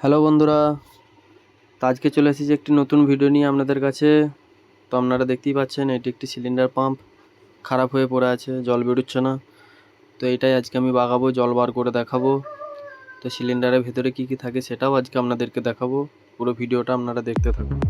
Hello বন্ধুরা, তো আজকে চলে এসেছি একটি নতুন ভিডিও নিয়ে আপনাদের কাছে। তো আপনারা দেখতেই পাচ্ছেন এটি একটি সিলিন্ডার পাম্প খারাপ হয়ে পড়ে আছে, জল বেরোচ্ছে না। তো এটাই আজকে আমি বাগাবো, জল বার করে দেখাবো। তো সিলিন্ডারের ভেতরে কি কি থাকে সেটাও আজকে আপনাদেরকে দেখাবো। পুরো ভিডিওটা আপনারা দেখতে থাকুন।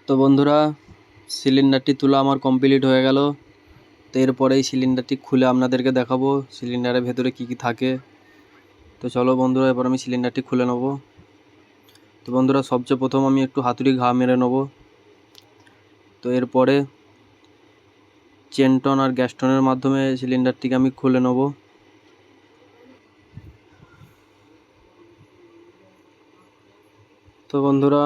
তো বন্ধুরা, সিলিন্ডারটি তোলা আমার কমপ্লিট হয়ে গেল। তো এরপরে এই সিলিন্ডারটি খুলে আপনাদেরকে দেখাবো সিলিন্ডারের ভেতরে কি কি থাকে। তো চলো বন্ধুরা, এবার আমি সিলিন্ডারটি খুলে নেব। তো বন্ধুরা, সবচেয়ে প্রথম আমি একটু হাতুড়ি ঘা মেরে নেব। তো এরপরে চেনটন আর গ্যাসটনের মাধ্যমে সিলিন্ডারটিকে আমি খুলে নেব। তো বন্ধুরা,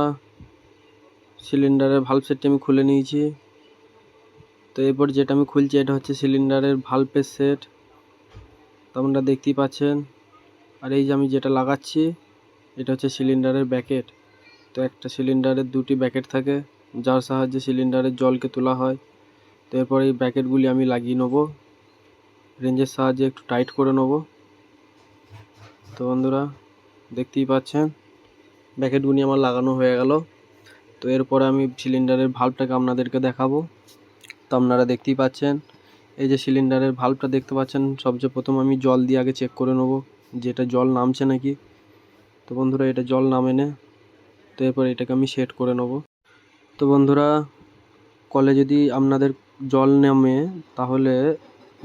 সিলিন্ডারের ভালভ সেটটি আমি খুলে নিয়েছি। তো এরপর যেটা আমি খুলছি এটা হচ্ছে সিলিন্ডারের ভালভের সেট। তো আপনারা দেখতেই পাচ্ছেন। আর এই যে আমি যেটা লাগাচ্ছি এটা হচ্ছে সিলিন্ডারের ব্যাকেট। তো একটা সিলিন্ডারের দুটি ব্যাকেট থাকে যার সাহায্যে সিলিন্ডারের জলকে তোলা হয়। তো এরপর এই ব্যাকেটগুলি আমি লাগিয়ে নেব, রেঞ্জের সাহায্যে একটু টাইট করে নেব। তো বন্ধুরা দেখতেই পাচ্ছেন ব্যাকেটগুলি আমার লাগানো হয়ে গেল। তো এরপরে আমি সিলিন্ডারের ভালভটাকে আপনাদেরকে দেখাবো। তো আপনারা দেখতেই পাচ্ছেন এই যে সিলিন্ডারের ভালভটা দেখতে পাচ্ছেন। সবচেয়ে প্রথম আমি জল দিয়ে আগে চেক করে নেব যে এটা জল নামছে নাকি। তো বন্ধুরা, এটা জল নামে না। তো এরপর এটাকে আমি সেট করে নেব। তো বন্ধুরা, কলে যদি আপনাদের জল নামে তাহলে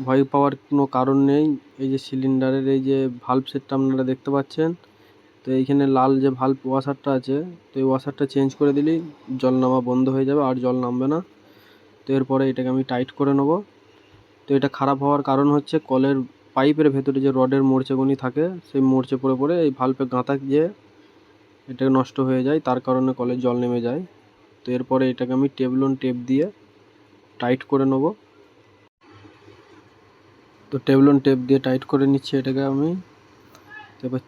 ভয় পাওয়ার কোনো কারণ নেই। এই যে সিলিন্ডারের এই যে ভালভ সেটটা আপনারা দেখতে পাচ্ছেন, তো এইখানে লাল যে ভালভ ওয়াশারটা আছে, তো এই ওয়াশারটা চেঞ্জ করে দিলেই জল নামা বন্ধ হয়ে যাবে, আর জল নামবে না। তো এরপরে এটাকে আমি টাইট করে নেব। তো এটা খারাপ হওয়ার কারণ হচ্ছে কলের পাইপের ভেতরে যে রডের মোর্চেগুনি থাকে সেই মোর্চে পড়ে পড়ে এই ভালভে গাঁথা গিয়ে এটা নষ্ট হয়ে যায়, তার কারণে কলের জল নেমে যায়। তো এরপরে এটাকে আমি টেফলন টেপ দিয়ে টাইট করে নেব। তো টেফলন টেপ দিয়ে টাইট করে নিচ্ছি এটাকে আমি। এবার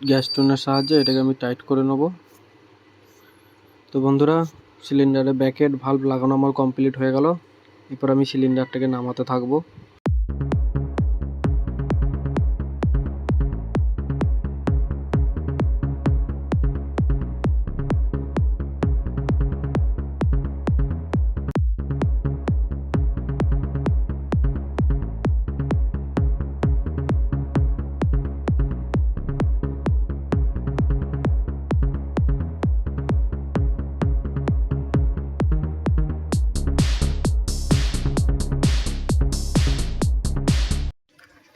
গ্যাস টনের সাহায্যে এটাকে আমি টাইট করে নেব। তো বন্ধুরা, সিলিন্ডারে ব্যাকেট ভালভ লাগানো আমার কমপ্লিট হয়ে গেল। এরপর আমি সিলিন্ডারটাকে নামাতে থাকবো।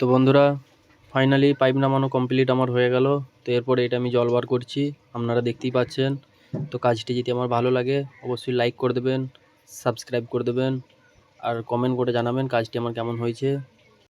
তো বন্ধুরা, ফাইনালি পাইপ নামানো কমপ্লিট আমার হয়ে গেল। তো এরপরে এটা আমি জল বার করছি, আপনারা দেখতেই পাচ্ছেন। তো কাজটি যদি আমার ভালো লাগে অবশ্যই লাইক করে দেবেন, সাবস্ক্রাইব করে দেবেন, আর কমেন্ট করে জানাবেন কাজটি আমার কেমন হয়েছে।